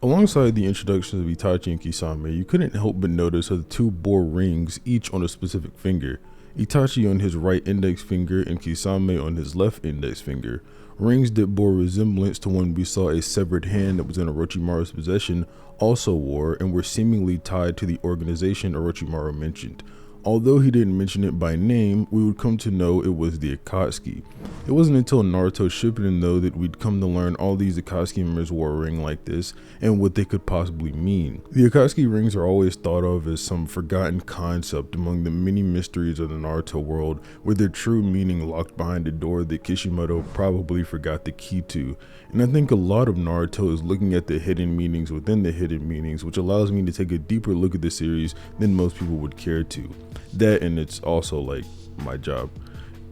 Alongside the introduction of Itachi and Kisame, you couldn't help but notice how the two bore rings each on a specific finger. Itachi on his right index finger and Kisame on his left index finger. Rings that bore resemblance to one we saw a severed hand that was in Orochimaru's possession also wore and were seemingly tied to the organization Orochimaru mentioned. Although he didn't mention it by name, we would come to know it was the Akatsuki. It wasn't until Naruto Shippuden though that we'd come to learn all these Akatsuki members wore a ring like this and what they could possibly mean. The Akatsuki rings are always thought of as some forgotten concept among the many mysteries of the Naruto world, with their true meaning locked behind a door that Kishimoto probably forgot the key to. And I think a lot of Naruto is looking at the hidden meanings within the hidden meanings, which allows me to take a deeper look at the series than most people would care to. That, and it's also like my job.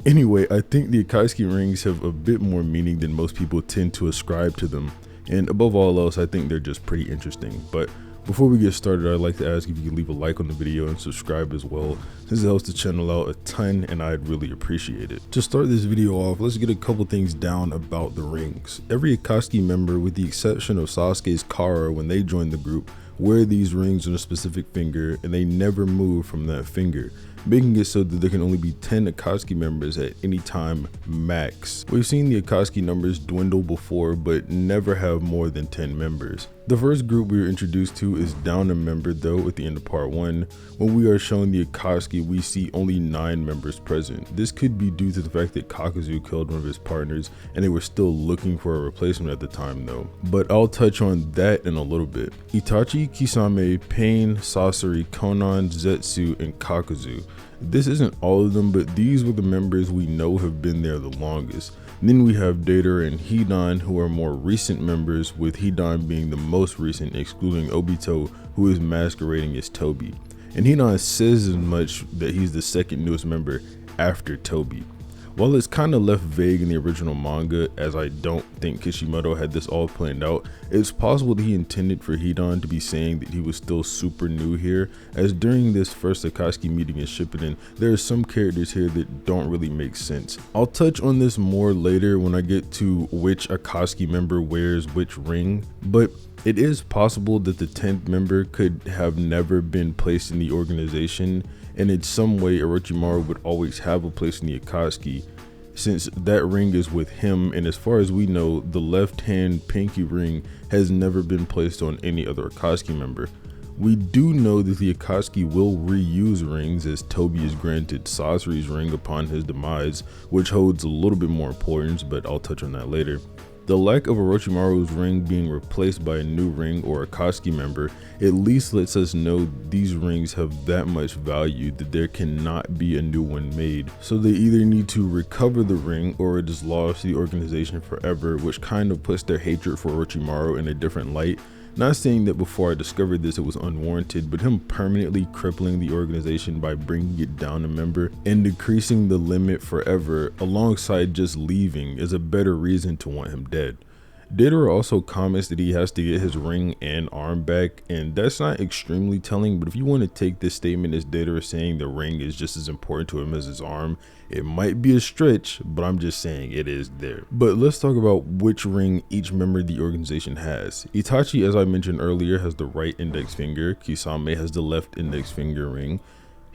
Anyway, I think the Akatsuki rings have a bit more meaning than most people tend to ascribe to them, and above all else, I think they're just pretty interesting. But before we get started, I'd like to ask if you could leave a like on the video and subscribe as well, since it helps the channel out a ton and I'd really appreciate it. To start this video off, let's get a couple things down about the rings. Every Akatsuki member, with the exception of Sasuke's Kara when they joined the group, wear these rings on a specific finger and they never move from that finger, making it so that there can only be 10 Akatsuki members at any time max. We've seen the Akatsuki numbers dwindle before, but never have more than 10 members. The first group we were introduced to is down a member though at the end of part 1. When we are shown the Akatsuki, we see only 9 members present. This could be due to the fact that Kakuzu killed one of his partners and they were still looking for a replacement at the time though. But I'll touch on that in a little bit. Itachi, Kisame, Pain, Sasori, Konan, Zetsu, and Kakuzu. This isn't all of them, but these were the members we know have been there the longest. Then we have Deidara and Hidan, who are more recent members, with Hidan being the most recent, excluding Obito, who is masquerading as Toby. And Hidan says as much that he's the second newest member after Toby. While it's kind of left vague in the original manga, as I don't think Kishimoto had this all planned out, it's possible that he intended for Hidan to be saying that he was still super new here, as during this first Akatsuki meeting in Shippuden, there are some characters here that don't really make sense. I'll touch on this more later when I get to which Akatsuki member wears which ring, but it is possible that the 10th member could have never been placed in the organization, and in some way Orochimaru would always have a place in the Akatsuki, since that ring is with him, and as far as we know, the left hand pinky ring has never been placed on any other Akatsuki member. We do know that the Akatsuki will reuse rings, as Toby is granted Sasori's ring upon his demise, which holds a little bit more importance, but I'll touch on that later. The lack of Orochimaru's ring being replaced by a new ring or Akatsuki member at least lets us know these rings have that much value that there cannot be a new one made. So they either need to recover the ring or it is lost to the organization forever, which kind of puts their hatred for Orochimaru in a different light. Not saying that before I discovered this it was unwarranted, but him permanently crippling the organization by bringing it down a member and decreasing the limit forever alongside just leaving is a better reason to want him dead. Deidara also comments that he has to get his ring and arm back, and that's not extremely telling, but if you want to take this statement as Deidara saying the ring is just as important to him as his arm, it might be a stretch, but I'm just saying it is there. But let's talk about which ring each member of the organization has. Itachi, as I mentioned earlier, has the right index finger. Kisame has the left index finger ring.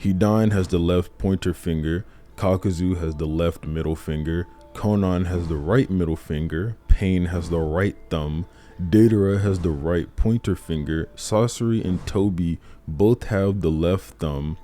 Hidan has the left pointer finger. Kakuzu has the left middle finger. Konan has the right middle finger. Pain has the right thumb. Deidara has the right pointer finger. Sasori and Toby both have the left thumb,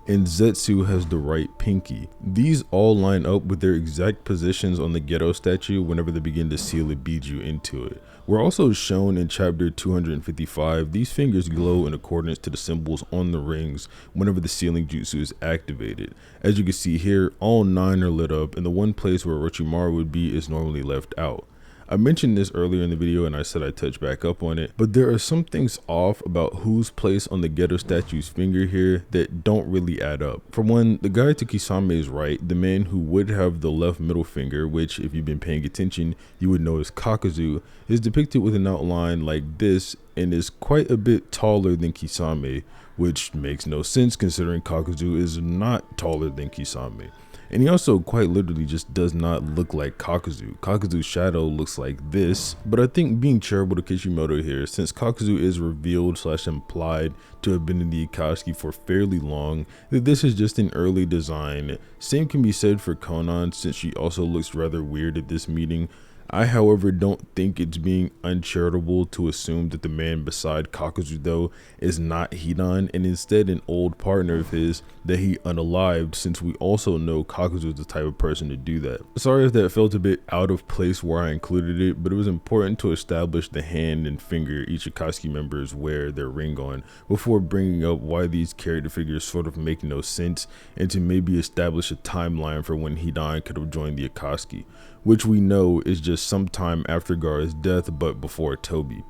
and Zetsu has the right pinky. These all line up with their exact positions on the Geto statue whenever they begin to seal a biju into it. We're also shown in chapter 255, these fingers glow in accordance to the symbols on the rings whenever the sealing jutsu is activated. As you can see here, all 9 are lit up, and the one place where Orochimaru would be is normally left out. I mentioned this earlier in the video and I said I'd touch back up on it, but there are some things off about who's placed on the Geto statue's finger here that don't really add up. For one, the guy to Kisame's right, the man who would have the left middle finger, which if you've been paying attention you would know is Kakuzu, is depicted with an outline like this and is quite a bit taller than Kisame, which makes no sense considering Kakuzu is not taller than Kisame. And he also quite literally just does not look like Kakuzu. Kakuzu's shadow looks like this, but I think being charitable to Kishimoto here, since Kakuzu is revealed / implied to have been in the Akatsuki for fairly long, that this is just an early design. Same can be said for Konan, since she also looks rather weird at this meeting. I, however, don't think it's being uncharitable to assume that the man beside Kakuzu, though, is not Hidan, and instead an old partner of his that he unalived, since we also know Kakuzu is the type of person to do that. Sorry if that felt a bit out of place where I included it, but it was important to establish the hand and finger each Akatsuki members wear their ring on before bringing up why these character figures sort of make no sense, and to maybe establish a timeline for when Hidan could have joined the Akatsuki, which we know is just sometime after Gaara's death but before Toby.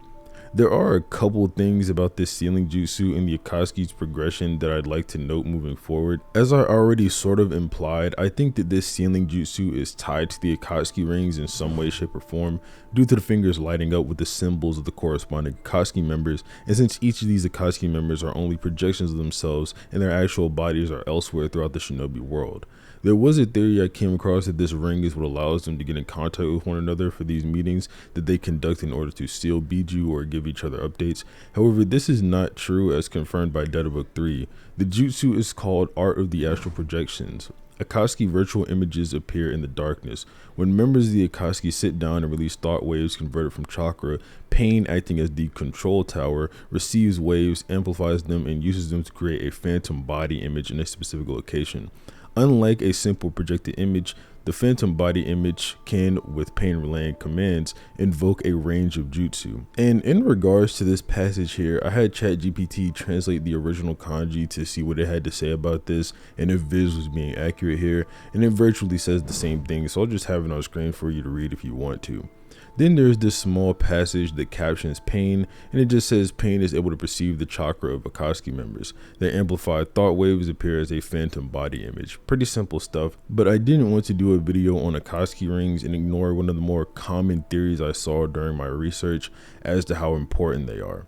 There are a couple things about this sealing jutsu in the Akatsuki's progression that I'd like to note moving forward. As I already sort of implied, I think that this sealing jutsu is tied to the Akatsuki rings in some way, shape, or form due to the fingers lighting up with the symbols of the corresponding Akatsuki members, and since each of these Akatsuki members are only projections of themselves and their actual bodies are elsewhere throughout the shinobi world. There was a theory I came across that this ring is what allows them to get in contact with one another for these meetings that they conduct in order to seal Biju or give each other updates. However, this is not true as confirmed by Data Book 3. The jutsu is called Art of the Astral Projections. Akatsuki virtual images appear in the darkness. When members of the Akatsuki sit down and release thought waves converted from chakra, Pain, acting as the control tower, receives waves, amplifies them, and uses them to create a phantom body image in a specific location. Unlike a simple projected image, the phantom body image can, with Pain relaying commands, invoke a range of jutsu. And in regards to this passage here, I had ChatGPT translate the original kanji to see what it had to say about this and if Viz was being accurate here, and it virtually says the same thing, so I'll just have it on screen for you to read if you want to. Then there's this small passage that captions Pain, and it just says Pain is able to perceive the chakra of Akatsuki members. Their amplified thought waves appear as a phantom body image. Pretty simple stuff, but I didn't want to do a video on Akatsuki rings and ignore one of the more common theories I saw during my research as to how important they are.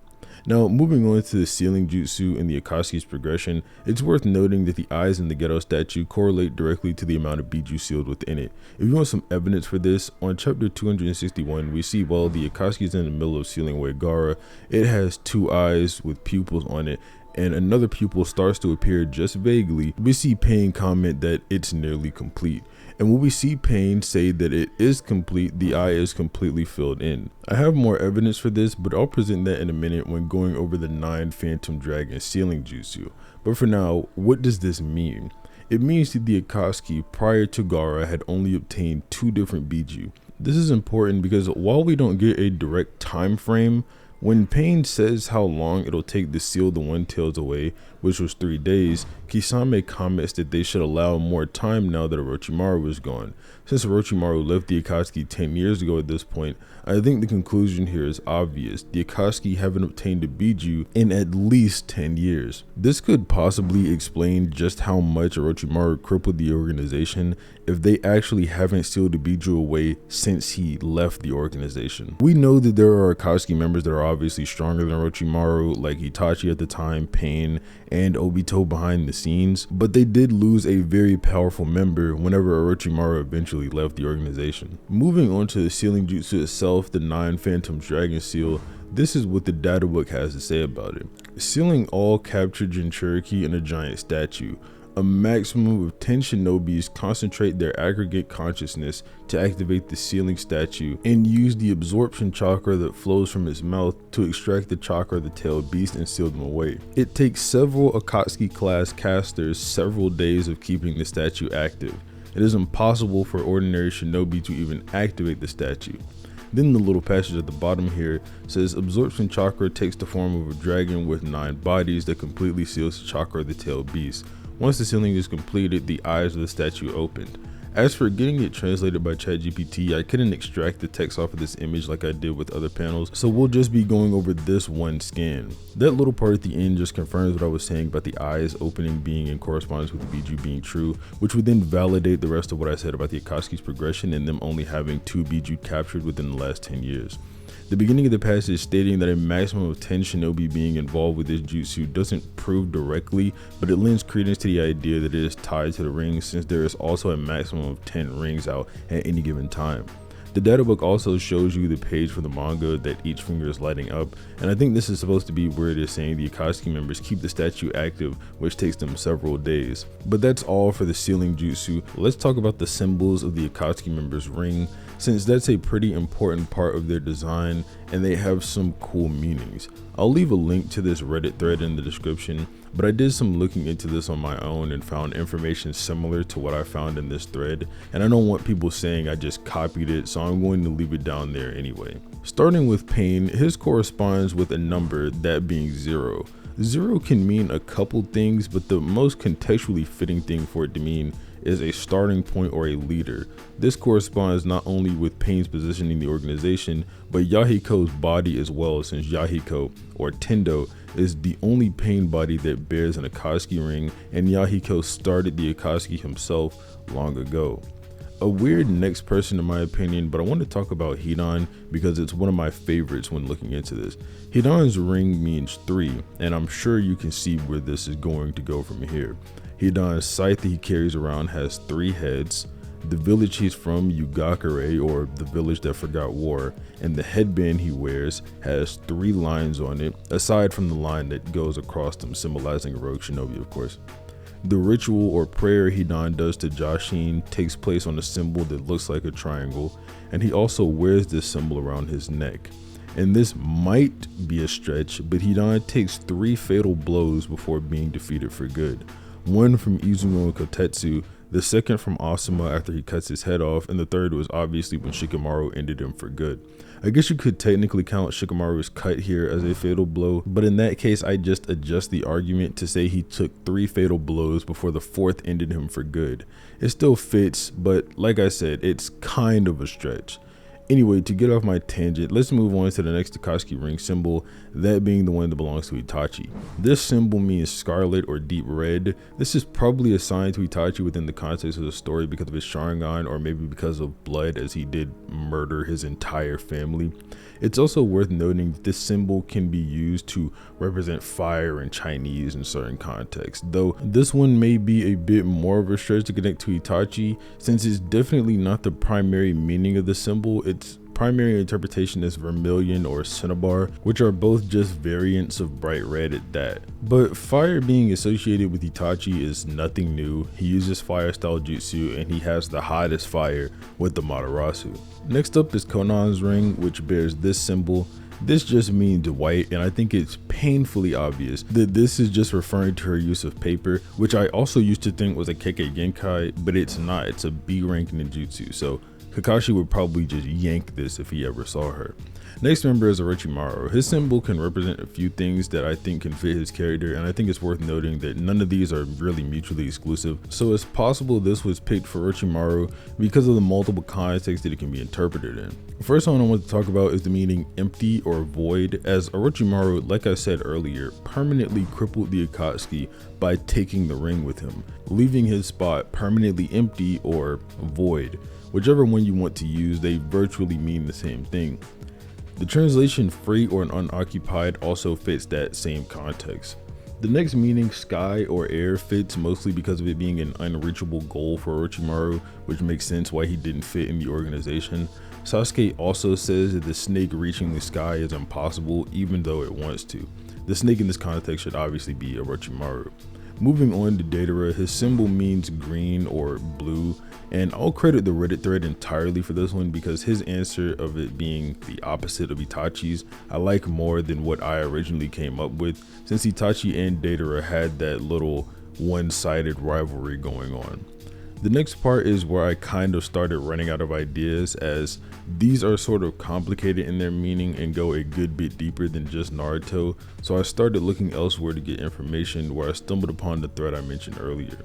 Now, moving on to the sealing jutsu and the Akatsuki's progression, it's worth noting that the eyes in the Geto statue correlate directly to the amount of biju sealed within it. If you want some evidence for this, on chapter 261, we see while the Akatsuki is in the middle of sealing away Gaara, it has two eyes with pupils on it, and another pupil starts to appear just vaguely. We see Pain comment that it's nearly complete. And when we see Pain say that it is complete, the eye is completely filled in. I have more evidence for this, but I'll present that in a minute when going over the 9 Phantom Dragon sealing jutsu. But for now, what does this mean? It means that the Akatsuki prior to Gaara had only obtained 2 different biju. This is important because while we don't get a direct time frame, when Pain says how long it'll take to seal the One Tails away, which was 3 days, Kisame comments that they should allow more time now that Orochimaru is gone. Since Orochimaru left the Akatsuki 10 years ago at this point, I think the conclusion here is obvious. The Akatsuki haven't obtained a biju in at least 10 years. This could possibly explain just how much Orochimaru crippled the organization if they actually haven't sealed a biju away since he left the organization. We know that there are Akatsuki members that are obviously stronger than Orochimaru, like Itachi at the time, Pain, and Obito behind the scenes, but they did lose a very powerful member whenever Orochimaru eventually left the organization. Moving on to the sealing jutsu itself, the 9 Phantom Dragon seal, this is what the data book has to say about it. Sealing all captured Jinchuriki in a giant statue. A maximum of 10 shinobis concentrate their aggregate consciousness to activate the sealing statue and use the absorption chakra that flows from its mouth to extract the chakra of the tailed beast and seal them away. It takes several Akatsuki class casters several days of keeping the statue active. It is impossible for ordinary shinobi to even activate the statue. Then the little passage at the bottom here says absorption chakra takes the form of a dragon with 9 bodies that completely seals the chakra of the tailed beast. Once the sealing is completed, the eyes of the statue opened. As for getting it translated by ChatGPT, I couldn't extract the text off of this image like I did with other panels, so we'll just be going over this one scan. That little part at the end just confirms what I was saying about the eyes opening being in correspondence with the biju being true, which would then validate the rest of what I said about the Akatsuki's progression and them only having 2 biju captured within the last 10 years. The beginning of the passage stating that a maximum of 10 shinobi being involved with this jutsu doesn't prove directly, but it lends credence to the idea that it is tied to the rings, since there is also a maximum of 10 rings out at any given time. The data book also shows you the page for the manga that each finger is lighting up, and I think this is supposed to be where it is saying the Akatsuki members keep the statue active, which takes them several days. But that's all for the sealing jutsu. Let's talk about the symbols of the Akatsuki members' ring, since that's a pretty important part of their design and they have some cool meanings. I'll leave a link to this Reddit thread in the description, but I did some looking into this on my own and found information similar to what I found in this thread, and I don't want people saying I just copied it, so I'm going to leave it down there anyway. Starting with pain, his corresponds with a number, that being 0. 0 can mean a couple things, but the most contextually fitting thing for it to mean is a starting point or a leader. This corresponds not only with Pain's position in the organization, but Yahiko's body as well, since Yahiko, or Tendo, is the only Pain body that bears an Akatsuki ring, and Yahiko started the Akatsuki himself long ago. A weird next person in my opinion, but I want to talk about Hidan because it's one of my favorites when looking into this. Hidan's ring means 3, and I'm sure you can see where this is going to go from here. Hidan's scythe that he carries around has 3 heads. The village he's from, Yugakure, or the village that forgot war, and the headband he wears has 3 lines on it, aside from the line that goes across them, symbolizing a rogue shinobi, of course. The ritual or prayer Hidan does to Jashin takes place on a symbol that looks like a triangle, and he also wears this symbol around his neck. And this might be a stretch, but Hidan takes 3 fatal blows before being defeated for good. One from Izumo and Kotetsu, the second from Asuma after he cuts his head off, and the third was obviously when Shikamaru ended him for good. I guess you could technically count Shikamaru's cut here as a fatal blow, but in that case I just adjust the argument to say he took 3 fatal blows before the 4th ended him for good. It still fits, but like I said, it's kind of a stretch. Anyway, to get off my tangent, let's move on to the next Akatsuki ring symbol, that being the one that belongs to Itachi. This symbol means scarlet or deep red. This is probably assigned to Itachi within the context of the story because of his Sharingan, or maybe because of blood, as he did murder his entire family. It's also worth noting that this symbol can be used to represent fire in Chinese in certain contexts, though this one may be a bit more of a stretch to connect to Itachi, since it's definitely not the primary meaning of the symbol. Its primary interpretation is vermilion or cinnabar, which are both just variants of bright red at that. But fire being associated with Itachi is nothing new. He uses fire style jutsu and he has the hottest fire with the Matarasu. Next up is Konan's ring, which bears this symbol. This just means white, and I think it's painfully obvious that this is just referring to her use of paper, which I also used to think was a Kekkei Genkai, but it's not. It's a B rank ninjutsu, so Kakashi would probably just yank this if he ever saw her. Next member is Orochimaru. His symbol can represent a few things that I think can fit his character, and I think it's worth noting that none of these are really mutually exclusive, so it's possible this was picked for Orochimaru because of the multiple contexts that it can be interpreted in. The first one I want to talk about is the meaning empty or void, as Orochimaru, like I said earlier, permanently crippled the Akatsuki by taking the ring with him, leaving his spot permanently empty or void. Whichever one you want to use, they virtually mean the same thing. The translation free or unoccupied also fits that same context. The next meaning, sky or air, fits mostly because of it being an unreachable goal for Orochimaru, which makes sense why he didn't fit in the organization. Sasuke also says that the snake reaching the sky is impossible even though it wants to. The snake in this context should obviously be Orochimaru. Moving on to Deidara, his symbol means green or blue, and I'll credit the Reddit thread entirely for this one because his answer of it being the opposite of Itachi's I like more than what I originally came up with, since Itachi and Deidara had that little one-sided rivalry going on. The next part is where I kind of started running out of ideas, as these are sort of complicated in their meaning and go a good bit deeper than just Naruto, so I started looking elsewhere to get information, where I stumbled upon the thread I mentioned earlier.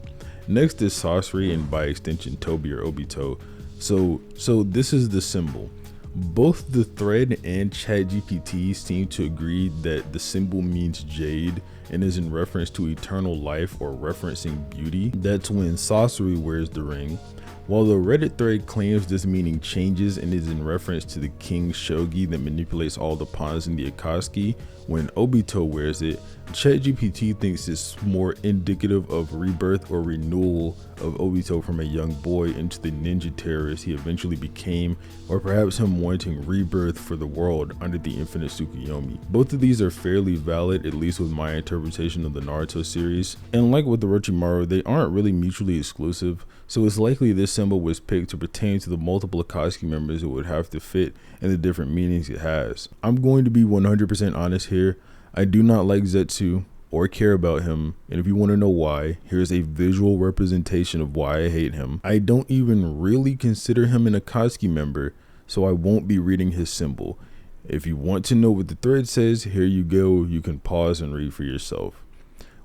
Next is Sasori, and by extension Tobi or Obito. So this is the symbol. Both the thread and ChatGPT seem to agree that the symbol means jade and is in reference to eternal life or referencing beauty. That's when Sasori wears the ring. While the Reddit thread claims this meaning changes and is in reference to the king shogi that manipulates all the pawns in the Akatsuki when Obito wears it, ChatGPT thinks it's more indicative of rebirth or renewal of Obito from a young boy into the ninja terrorist he eventually became, or perhaps him wanting rebirth for the world under the infinite Tsukuyomi. Both of these are fairly valid, at least with my interpretation of the Naruto series, and like with the Orochimaru, they aren't really mutually exclusive, so it's likely this symbol was picked to pertain to the multiple Akatsuki members it would have to fit and the different meanings it has. I'm going to be 100% honest here. I do not like Zetsu or care about him, and if you want to know why, here's a visual representation of why I hate him. I don't even really consider him an Akatsuki member, so I won't be reading his symbol. If you want to know what the thread says, here you go, you can pause and read for yourself.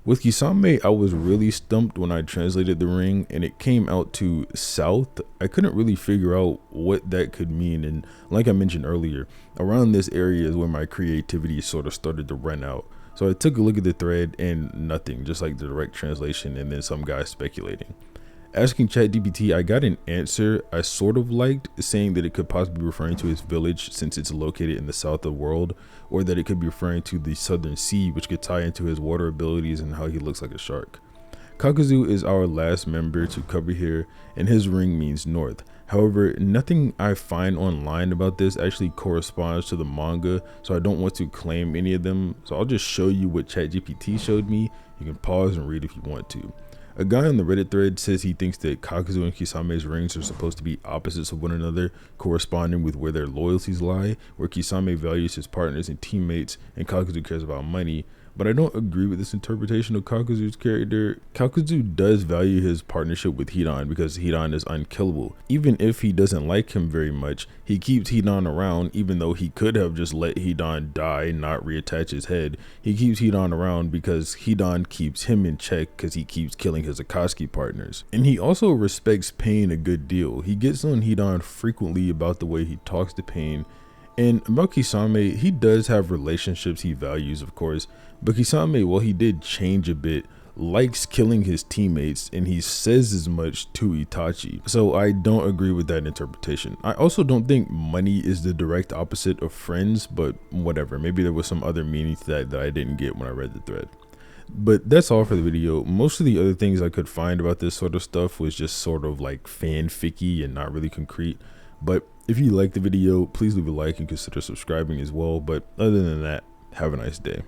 With Kisame, I was really stumped when I translated the ring and it came out to south. I couldn't really figure out what that could mean, and like I mentioned earlier, around this area is where my creativity sort of started to run out. So I took a look at the thread and nothing, just like the direct translation and then some guy speculating. Asking ChatGPT, I got an answer I sort of liked, saying that it could possibly be referring to his village since it's located in the south of the world, or that it could be referring to the southern sea, which could tie into his water abilities and how he looks like a shark. Kakuzu is our last member to cover here, and his ring means north. However, nothing I find online about this actually corresponds to the manga, so I don't want to claim any of them, so I'll just show you what ChatGPT showed me. You can pause and read if you want to. A guy on the Reddit thread says he thinks that Kakuzu and Kisame's rings are supposed to be opposites of one another, corresponding with where their loyalties lie, where Kisame values his partners and teammates and Kakuzu cares about money. But I don't agree with this interpretation of Kakuzu's character. Kakuzu does value his partnership with Hidan because Hidan is unkillable. Even if he doesn't like him very much, he keeps Hidan around even though he could have just let Hidan die and not reattach his head. He keeps Hidan around because Hidan keeps him in check because he keeps killing his Akatsuki partners. And he also respects Pain a good deal. He gets on Hidan frequently about the way he talks to Pain. And about Kisame, he does have relationships he values, of course, but Kisame, while he did change a bit, likes killing his teammates, and he says as much to Itachi. So I don't agree with that interpretation. I also don't think money is the direct opposite of friends, but whatever. Maybe there was some other meaning to that I didn't get when I read the thread. But that's all for the video. Most of the other things I could find about this sort of stuff was just sort of like fanficky and not really concrete. But if you liked the video, please leave a like and consider subscribing as well. But other than that, have a nice day.